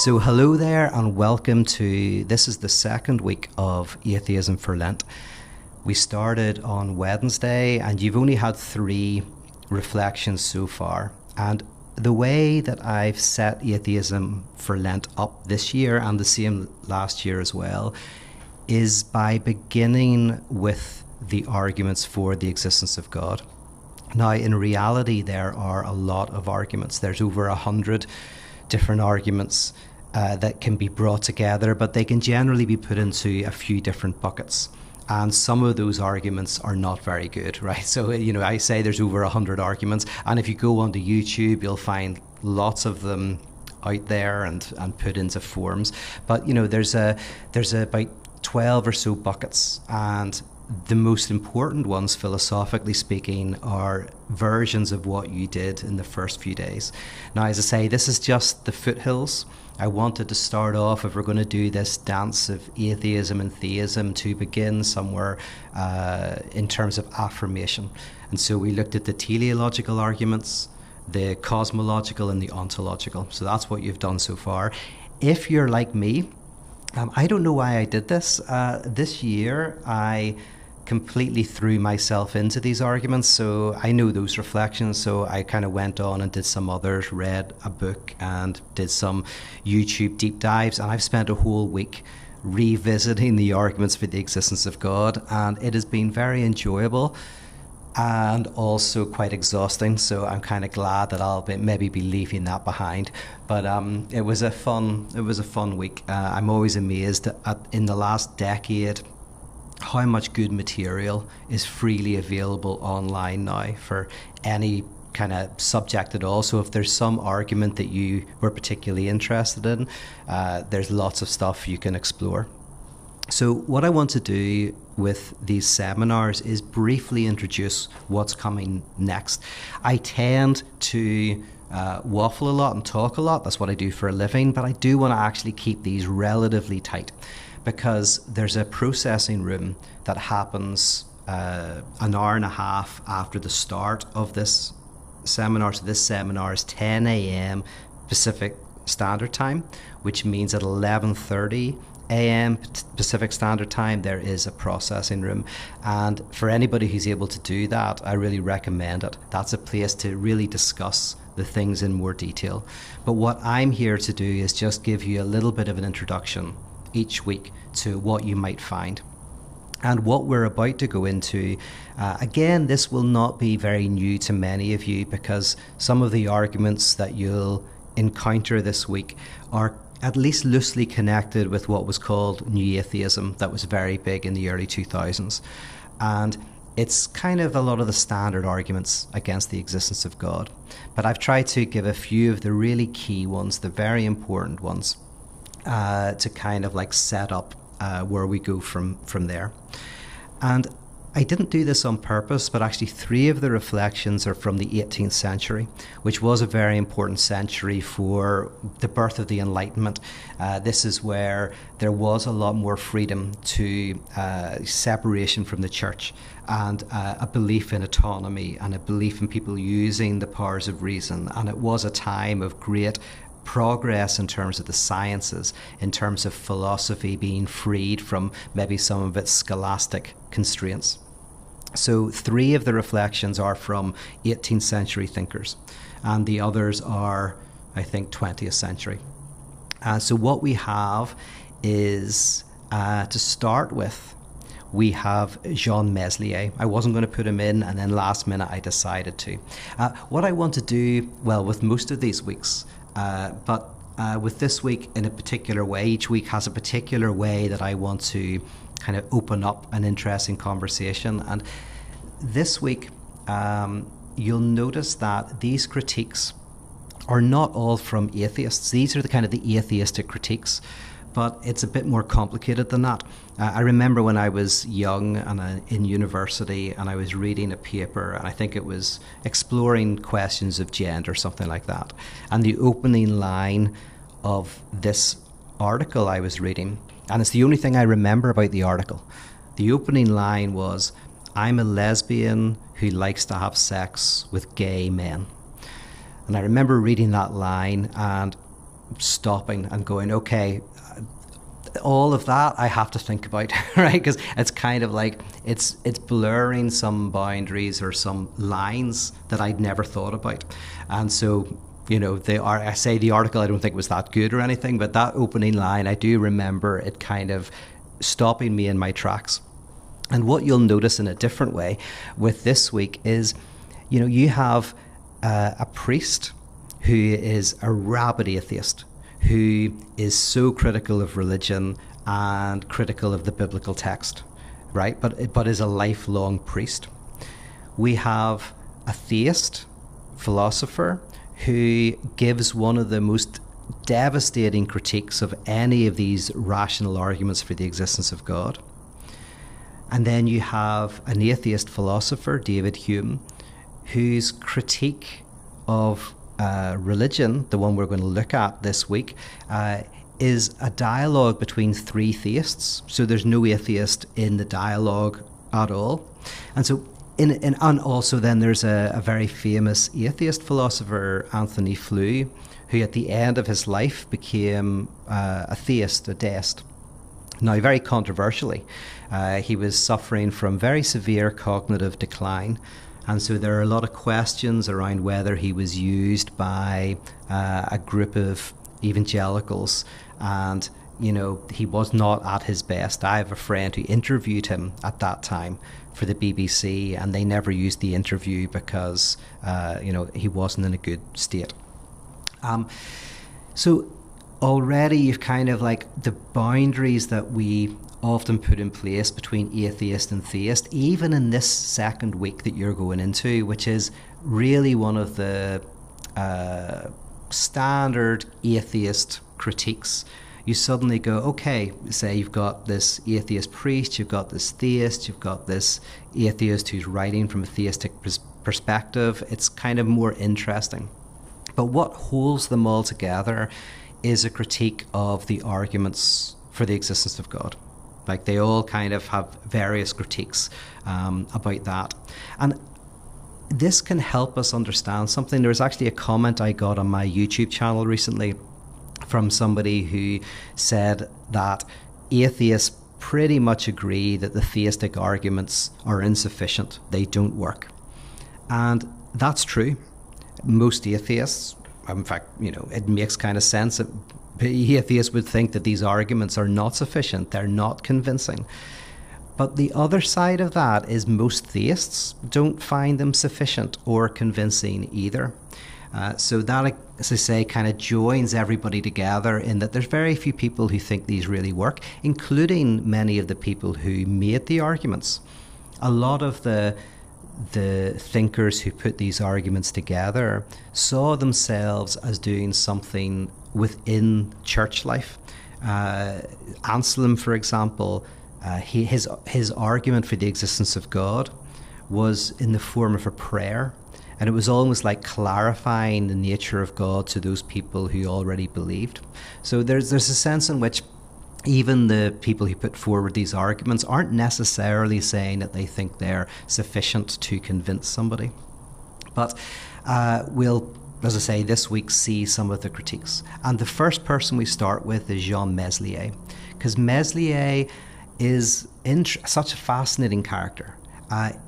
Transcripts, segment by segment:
So hello there and welcome to, this is the second week of Atheism for Lent. We started on Wednesday and you've only had 3 reflections so far. And the way that I've set Atheism for Lent up this year and the same last year as well is by beginning with the arguments for the existence of God. Now, in reality, there are a lot of arguments. There's over 100 different arguments that can be brought together, but they can generally be put into a few different buckets. And some of those arguments are not very good, right? So, I say there's over 100 arguments, and if you go onto YouTube, you'll find lots of them out there and put into forums. But, there's about 12 or so buckets, and the most important ones, philosophically speaking, are versions of what you did in the first few days. Now, as I say, this is just the foothills. I wanted to start off, if we're going to do this dance of atheism and theism, to begin somewhere in terms of affirmation. And so we looked at the teleological arguments, the cosmological and the ontological. So that's what you've done so far. If you're like me, I don't know why I did this. This year, I completely threw myself into these arguments. So I know those reflections. So I kind of went on and did some others, read a book and did some YouTube deep dives. And I've spent a whole week revisiting the arguments for the existence of God. And it has been very enjoyable and also quite exhausting. So I'm kind of glad that I'll maybe be leaving that behind. But it was a fun week. I'm always amazed in the last decade how much good material is freely available online now for any kind of subject at all. So if there's some argument that you were particularly interested in, there's lots of stuff you can explore. So what I want to do with these seminars is briefly introduce what's coming next. I tend to waffle a lot and talk a lot. That's what I do for a living, but I do want to actually keep these relatively tight, because there's a processing room that happens an hour and a half after the start of this seminar. So this seminar is 10 a.m. Pacific Standard Time, which means at 11:30 a.m. Pacific Standard Time, there is a processing room. And for anybody who's able to do that, I really recommend it. That's a place to really discuss the things in more detail. But what I'm here to do is just give you a little bit of an introduction each week to what you might find. And what we're about to go into, again, this will not be very new to many of you, because some of the arguments that you'll encounter this week are at least loosely connected with what was called New Atheism, that was very big in the early 2000s. And it's kind of a lot of the standard arguments against the existence of God. But I've tried to give a few of the really key ones, the very important ones, to kind of like set up where we go from there. And I didn't do this on purpose, but actually 3 of the reflections are from the 18th century, which was a very important century for the birth of the Enlightenment. This is where there was a lot more freedom to separation from the church, and a belief in autonomy and a belief in people using the powers of reason. And it was a time of great progress in terms of the sciences, in terms of philosophy being freed from maybe some of its scholastic constraints. So 3 of the reflections are from 18th century thinkers, and the others are, I think, 20th century. So what we have is, to start with, we have Jean Meslier. I wasn't going to put him in, and then last minute I decided to. What I want to do, well, with most of these weeks, but with this week in a particular way, each week has a particular way that I want to kind of open up an interesting conversation. And this week, you'll notice that these critiques are not all from atheists. These are the kind of the atheistic critiques, but it's a bit more complicated than that. I remember when I was young and in university, and I was reading a paper, and I think it was exploring questions of gender, something like that. And the opening line of this article I was reading, and it's the only thing I remember about the article, the opening line was, "I'm a lesbian who likes to have sex with gay men." And I remember reading that line and stopping and going, okay, all of that I have to think about, right? Because it's kind of like it's blurring some boundaries or some lines that I'd never thought about. And so, I say the article, I don't think was that good or anything, but that opening line, I do remember it kind of stopping me in my tracks. And what you'll notice in a different way with this week is, you have a priest who is a rabid atheist, who is so critical of religion and critical of the biblical text, right? But is a lifelong priest. We have a theist philosopher who gives one of the most devastating critiques of any of these rational arguments for the existence of God. And then you have an atheist philosopher, David Hume, whose critique of religion, the one we're going to look at this week, is a dialogue between three theists. So there's no atheist in the dialogue at all. And so, and also then there's a very famous atheist philosopher, Anthony Flew, who at the end of his life became a theist, a deist. Now, very controversially, he was suffering from very severe cognitive decline. And so there are a lot of questions around whether he was used by a group of evangelicals, and he was not at his best. I have a friend who interviewed him at that time for the BBC, and they never used the interview because he wasn't in a good state. So already you've kind of like the boundaries that we often put in place between atheist and theist, even in this second week that you're going into, which is really one of the standard atheist critiques. You suddenly go, okay, say you've got this atheist priest, you've got this theist, you've got this atheist who's writing from a theistic perspective. It's kind of more interesting. But what holds them all together is a critique of the arguments for the existence of God. Like, they all kind of have various critiques about that. And this can help us understand something. There was actually a comment I got on my YouTube channel recently from somebody who said that atheists pretty much agree that the theistic arguments are insufficient. They don't work. And that's true. Most atheists, in fact, it makes kind of sense that atheists would think that these arguments are not sufficient, they're not convincing. But the other side of that is most theists don't find them sufficient or convincing either. So that, as I say, kind of joins everybody together in that there's very few people who think these really work, including many of the people who made the arguments. A lot of the thinkers who put these arguments together saw themselves as doing something within church life. Anselm, for example, his argument for the existence of God was in the form of a prayer, and it was almost like clarifying the nature of God to those people who already believed. So there's a sense in which even the people who put forward these arguments aren't necessarily saying that they think they're sufficient to convince somebody. But we'll, as I say, this week see some of the critiques. And the first person we start with is Jean Meslier, because Meslier is such a fascinating character.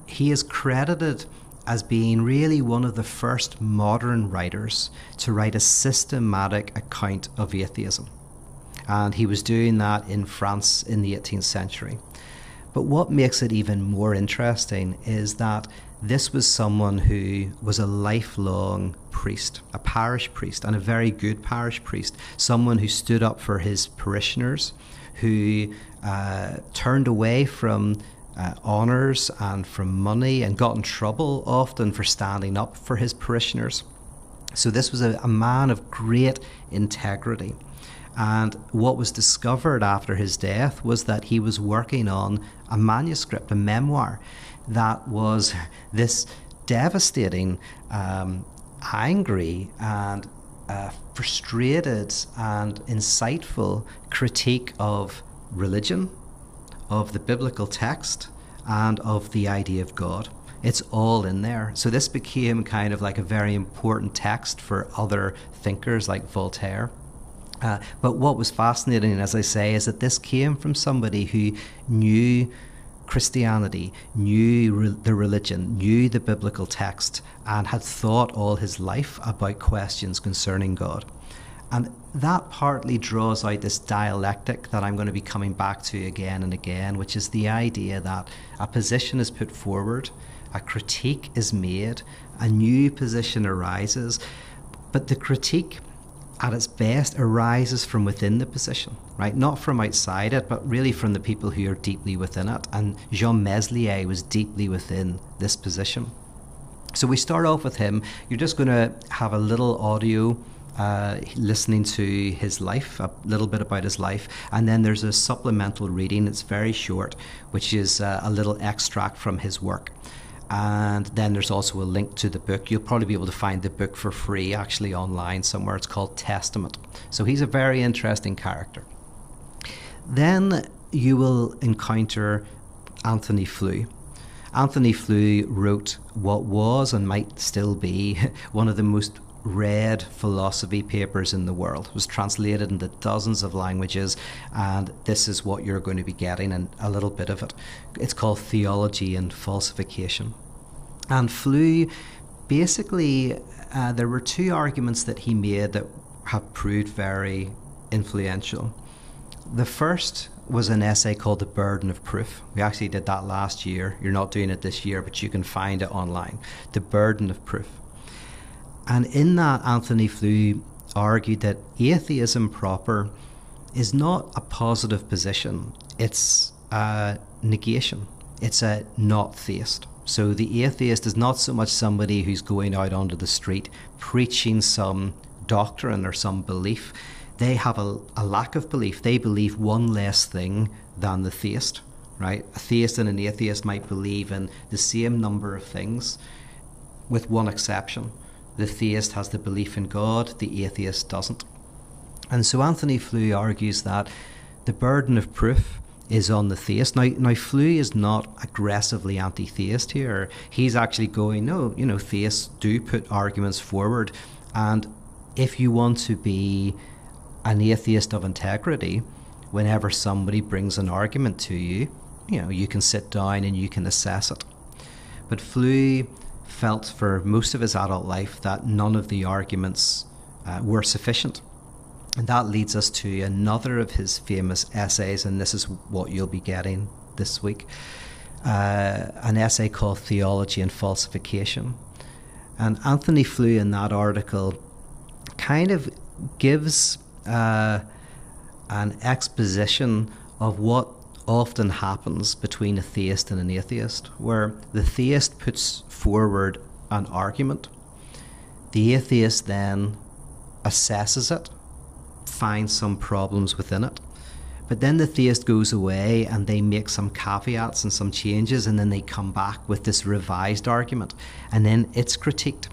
He is credited as being really one of the first modern writers to write a systematic account of atheism. And he was doing that in France in the 18th century. But what makes it even more interesting is that this was someone who was a lifelong priest, a parish priest, and a very good parish priest, someone who stood up for his parishioners, who turned away from honours and from money and got in trouble often for standing up for his parishioners. So this was a man of great integrity. And what was discovered after his death was that he was working on a manuscript, a memoir, that was this devastating, angry and frustrated and insightful critique of religion, of the biblical text, and of the idea of God. It's all in there. So this became kind of like a very important text for other thinkers like Voltaire. But what was fascinating, as I say, is that this came from somebody who knew Christianity, knew the religion, knew the biblical text, and had thought all his life about questions concerning God. And that partly draws out this dialectic that I'm going to be coming back to again and again, which is the idea that a position is put forward, a critique is made, a new position arises, but the critique at its best arises from within the position, right? Not from outside it, but really from the people who are deeply within it. And Jean Meslier was deeply within this position. So we start off with him. You're just going to have a little audio listening to his life, a little bit about his life, and then there's a supplemental reading. It's very short, which is a little extract from his work. And then there's also a link to the book. You'll probably be able to find the book for free actually online somewhere. It's called Testament. So he's a very interesting character. Then you will encounter Anthony Flew. Anthony Flew wrote what was and might still be one of the most read philosophy papers in the world. It was translated into dozens of languages, and this is what you're going to be getting, and a little bit of it. It's called Theology and Falsification. And Flew, basically, there were two arguments that he made that have proved very influential. The first was an essay called The Burden of Proof. We actually did that last year. You're not doing it this year, but you can find it online. The Burden of Proof. And in that, Anthony Flew argued that atheism proper is not a positive position. It's a negation. It's a not theist. So the atheist is not so much somebody who's going out onto the street preaching some doctrine or some belief. They have a lack of belief. They believe one less thing than the theist, right? A theist and an atheist might believe in the same number of things, with one exception. The theist has the belief in God, the atheist doesn't. And so Anthony Flew argues that the burden of proof is on the theist. Now Flew is not aggressively anti-theist here. He's actually going, no, theists do put arguments forward, and if you want to be an atheist of integrity, whenever somebody brings an argument to you, you can sit down and you can assess it. But Flew felt for most of his adult life that none of the arguments were sufficient. And that leads us to another of his famous essays, and this is what you'll be getting this week, an essay called Theology and Falsification. And Anthony Flew in that article kind of gives an exposition of what often happens between a theist and an atheist, where the theist puts forward an argument, the atheist then assesses it, finds some problems within it, but then the theist goes away and they make some caveats and some changes, and then they come back with this revised argument, and then it's critiqued.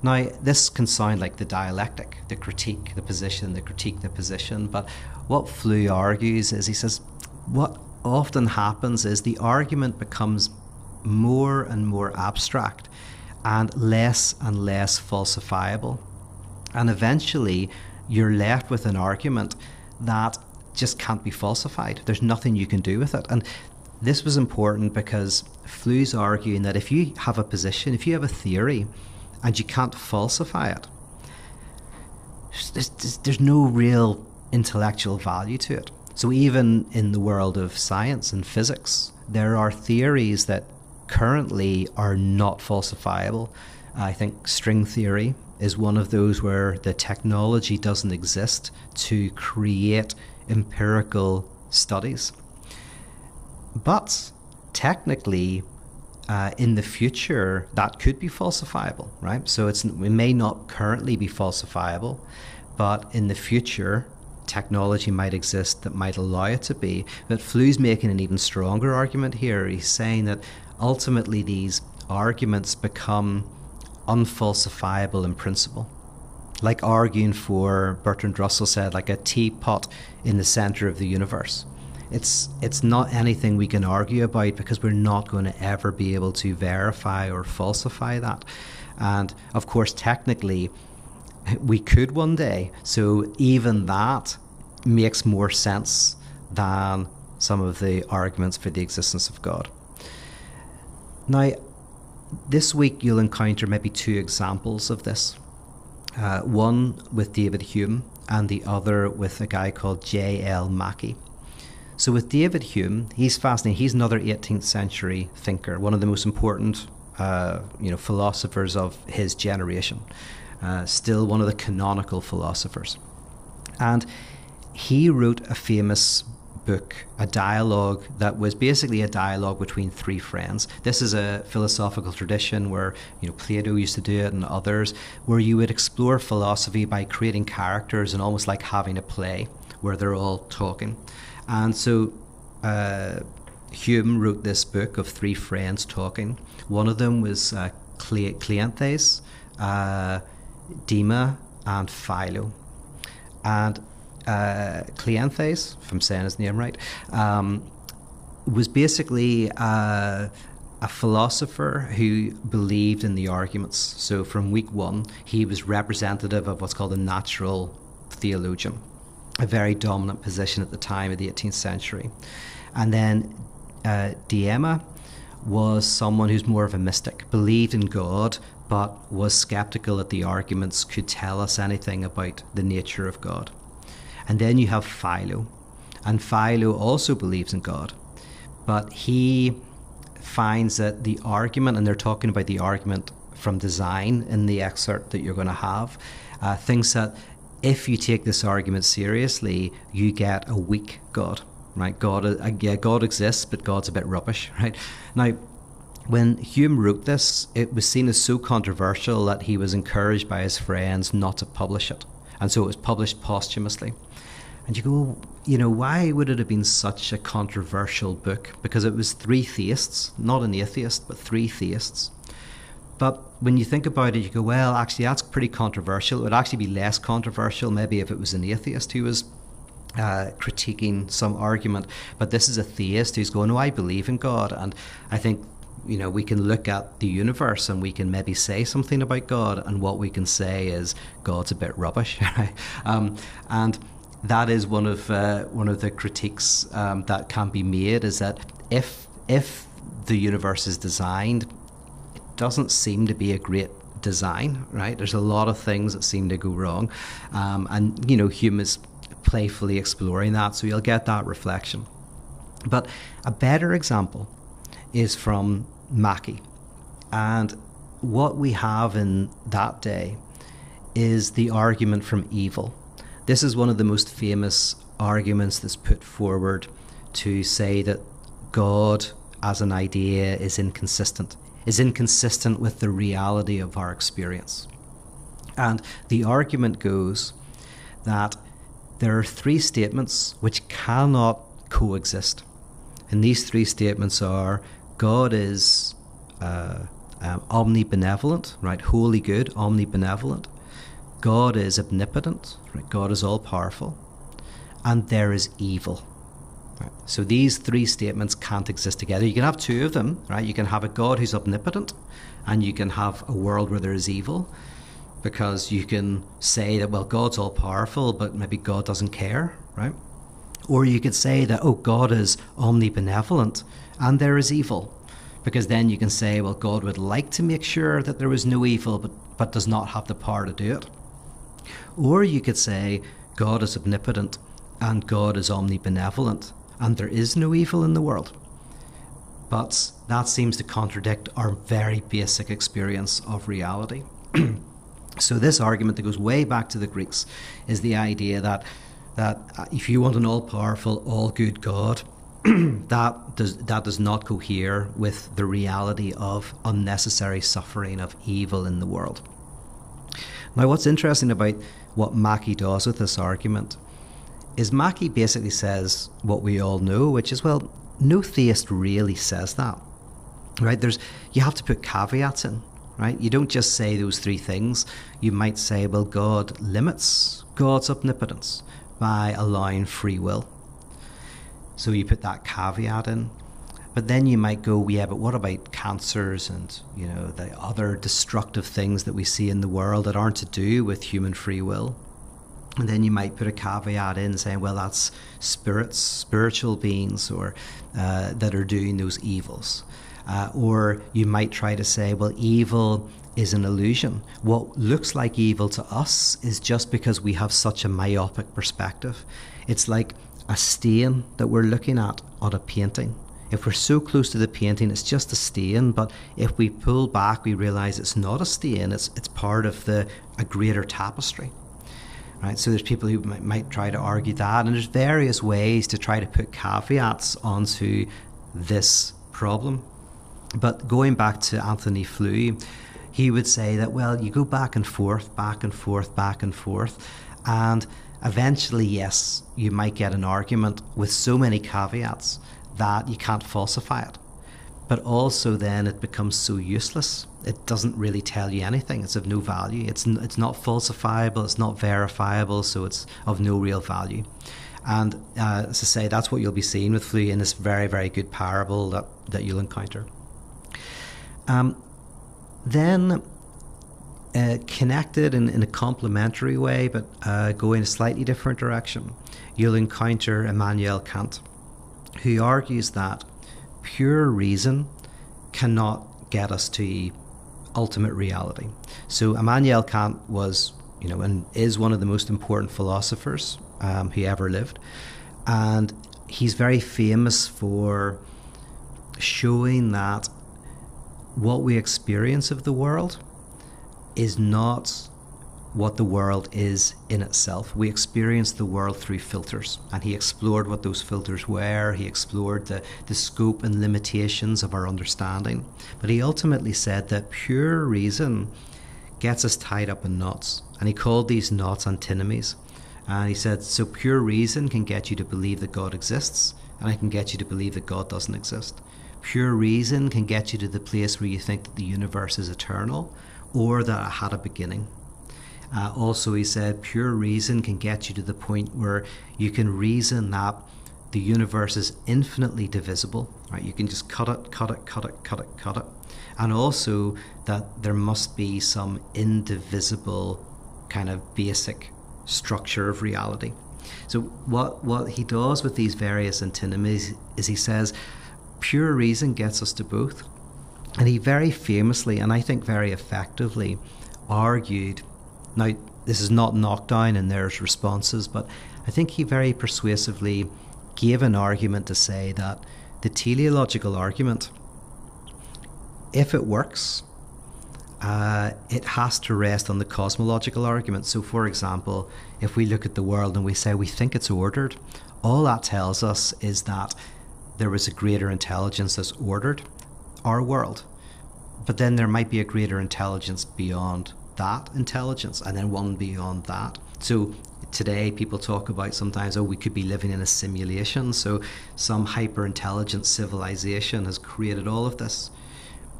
Now, this can sound like the dialectic, the critique, the position, the critique, the position, but what Flew argues is, he says, what often happens is the argument becomes more and more abstract and less falsifiable. And eventually, you're left with an argument that just can't be falsified. There's nothing you can do with it. And this was important because Flew's arguing that if you have a position, if you have a theory, and you can't falsify it, there's no real intellectual value to it. So even in the world of science and physics, there are theories that currently are not falsifiable. I think string theory is one of those where the technology doesn't exist to create empirical studies. But technically, in the future, that could be falsifiable, right? So it may not currently be falsifiable, but in the future, technology might exist that might allow it to be. But Flew's making an even stronger argument here. He's saying that ultimately these arguments become unfalsifiable in principle. Like arguing for, Bertrand Russell said, like a teapot in the center of the universe. It's not anything we can argue about because we're not going to ever be able to verify or falsify that. And of course, technically, we could one day. So even that makes more sense than some of the arguments for the existence of God. Now, this week you'll encounter maybe two examples of this. One with David Hume and the other with a guy called J.L. Mackie. So with David Hume, he's fascinating. He's another 18th century thinker, one of the most important philosophers of his generation, still one of the canonical philosophers. And he wrote a famous book, a dialogue that was basically a dialogue between three friends. This is a philosophical tradition where, Plato used to do it and others, where you would explore philosophy by creating characters and almost like having a play where they're all talking. And so Hume wrote this book of three friends talking. One of them was Cleanthes, Dema, and Philo. And Cleanthes, if I'm saying his name right, was basically a philosopher who believed in the arguments. So from week one, he was representative of what's called a natural theologian, a very dominant position at the time of the 18th century. And then Dema was someone who's more of a mystic, believed in God, but was skeptical that the arguments could tell us anything about the nature of God. And then you have Philo. And Philo also believes in God, but he finds that the argument, and they're talking about the argument from design in the excerpt that you're going to have, thinks that if you take this argument seriously, you get a weak God, right? God exists, but God's a bit rubbish, right? Now, when Hume wrote this, it was seen as so controversial that he was encouraged by his friends not to publish it. And so it was published posthumously. And you go, why would it have been such a controversial book? Because it was three theists, not an atheist, but three theists. But when you think about it, you go, well, actually, that's pretty controversial. It would actually be less controversial maybe if it was an atheist who was critiquing some argument. But this is a theist who's going, I believe in God. And I think, we can look at the universe and we can maybe say something about God. And what we can say is God's a bit rubbish. Right? And that is one of the critiques that can be made, is that if the universe is designed, it doesn't seem to be a great design, right? There's a lot of things that seem to go wrong, and Hume is playfully exploring that, so you'll get that reflection. But a better example is from Mackie, and what we have in that day is the argument from evil. This is one of the most famous arguments that's put forward to say that God as an idea is inconsistent with the reality of our experience. And the argument goes that there are three statements which cannot coexist. And these three statements are: God is omnibenevolent, right? Wholly good, omnibenevolent. God is omnipotent, right? God is all-powerful, and there is evil. Right? So these three statements can't exist together. You can have two of them, right? You can have a God who's omnipotent, and you can have a world where there is evil, because you can say that, well, God's all-powerful, but maybe God doesn't care, right? Or you could say that, God is omnibenevolent, and there is evil, because then you can say, well, God would like to make sure that there was no evil, but does not have the power to do it. Or you could say God is omnipotent and God is omnibenevolent and there is no evil in the world. But that seems to contradict our very basic experience of reality. So this argument that goes way back to the Greeks is the idea that if you want an all-powerful, all-good God, that does not cohere with the reality of unnecessary suffering, of evil in the world. Now, what's interesting about what Mackie does with this argument is Mackie basically says what we all know, which is, well, no theist really says that, right? You have to put caveats in, right? You don't just say those three things. You might say, well, God limits God's omnipotence by allowing free will. So you put that caveat in. But then you might go, yeah, but what about cancers and, the other destructive things that we see in the world that aren't to do with human free will? And then you might put a caveat in saying, well, that's spiritual beings or that are doing those evils. Or you might try to say, well, evil is an illusion. What looks like evil to us is just because we have such a myopic perspective. It's like a stain that we're looking at on a painting. If we're so close to the painting, it's just a stain, but if we pull back, we realize it's not a stain, it's part of a greater tapestry. Right? So there's people who might try to argue that, and there's various ways to try to put caveats onto this problem. But going back to Anthony Flew, he would say that, well, you go back and forth, back and forth, back and forth, and eventually, yes, you might get an argument with so many caveats that you can't falsify it. But also then it becomes so useless. It doesn't really tell you anything. It's of no value. It's not falsifiable. It's not verifiable. So it's of no real value. And as I say, that's what you'll be seeing with Flew in this very, very good parable that you'll encounter. Then connected in a complementary way, but going a slightly different direction, you'll encounter Immanuel Kant, who argues that pure reason cannot get us to ultimate reality. So Immanuel Kant was, and is one of the most important philosophers who ever lived. And he's very famous for showing that what we experience of the world is not what the world is in itself. We experience the world through filters, and he explored what those filters were. He explored the scope and limitations of our understanding. But he ultimately said that pure reason gets us tied up in knots, and he called these knots antinomies. And he said, so pure reason can get you to believe that God exists, and it can get you to believe that God doesn't exist. Pure reason can get you to the place where you think that the universe is eternal, or that it had a beginning. Also, he said, pure reason can get you to the point where you can reason that the universe is infinitely divisible. Right? You can just cut it. And also that there must be some indivisible kind of basic structure of reality. So what he does with these various antinomies is he says, pure reason gets us to both. And he very famously, and I think very effectively, argued. Now, this is not knocked down in their responses, but I think he very persuasively gave an argument to say that the teleological argument, if it works, it has to rest on the cosmological argument. So, for example, if we look at the world and we say we think it's ordered, all that tells us is that there was a greater intelligence that's ordered our world. But then there might be a greater intelligence beyond that intelligence, and then one beyond that. So today people talk about sometimes, we could be living in a simulation, so some hyper intelligent civilization has created all of this.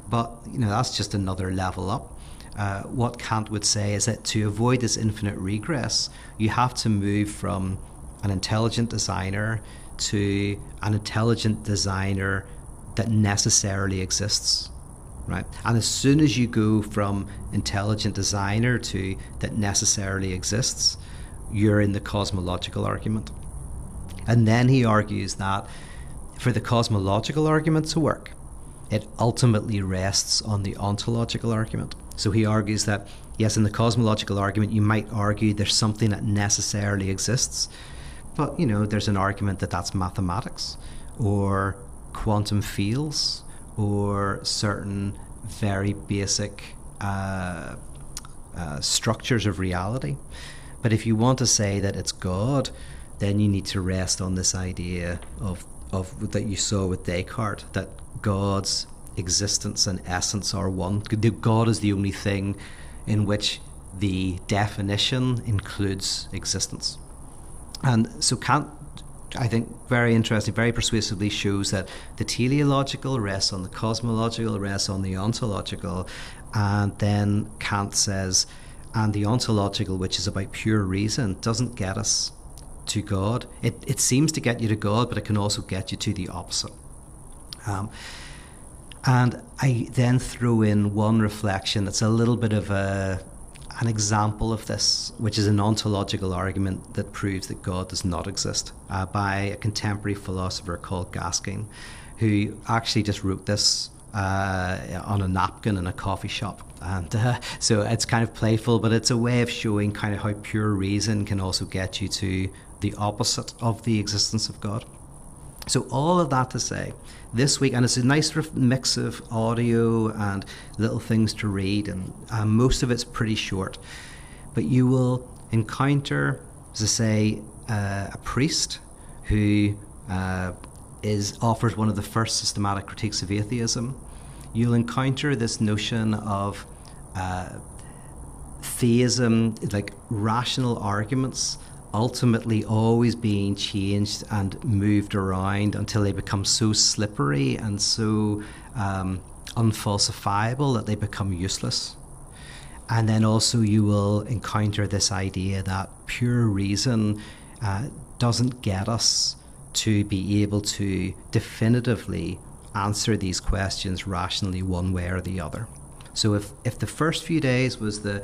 But that's just another level up. What Kant would say is that to avoid this infinite regress, you have to move from an intelligent designer to an intelligent designer that necessarily exists. Right? And as soon as you go from intelligent designer to that necessarily exists, you're in the cosmological argument. And then he argues that for the cosmological argument to work, it ultimately rests on the ontological argument. So he argues that, yes, in the cosmological argument, you might argue there's something that necessarily exists, but, there's an argument that that's mathematics or quantum fields, or certain very basic structures of reality. But if you want to say that it's God, then you need to rest on this idea of that you saw with Descartes, that God's existence and essence are one. God is the only thing in which the definition includes existence. And so Kant, I think, very interesting, very persuasively shows that the teleological rests on the cosmological, rests on the ontological, and then Kant says, and the ontological, which is about pure reason, doesn't get us to God. It seems to get you to God, but it can also get you to the opposite. And I then throw in one reflection that's a little bit of an example of this, which is an ontological argument that proves that God does not exist, by a contemporary philosopher called Gaskin, who actually just wrote this on a napkin in a coffee shop. And so it's kind of playful, but it's a way of showing kind of how pure reason can also get you to the opposite of the existence of God. So all of that to say, this week, and it's a nice mix of audio and little things to read, and most of it's pretty short, but you will encounter, as I say, a priest who offers one of the first systematic critiques of atheism. You'll encounter this notion of theism, like rational arguments, ultimately always being changed and moved around until they become so slippery and so unfalsifiable that they become useless. And then also you will encounter this idea that pure reason doesn't get us to be able to definitively answer these questions rationally one way or the other. So if the first few days was the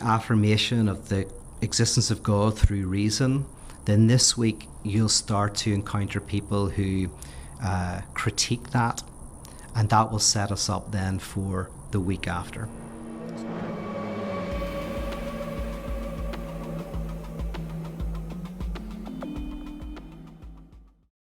affirmation of the existence of God through reason, then this week you'll start to encounter people who critique that, and that will set us up then for the week after.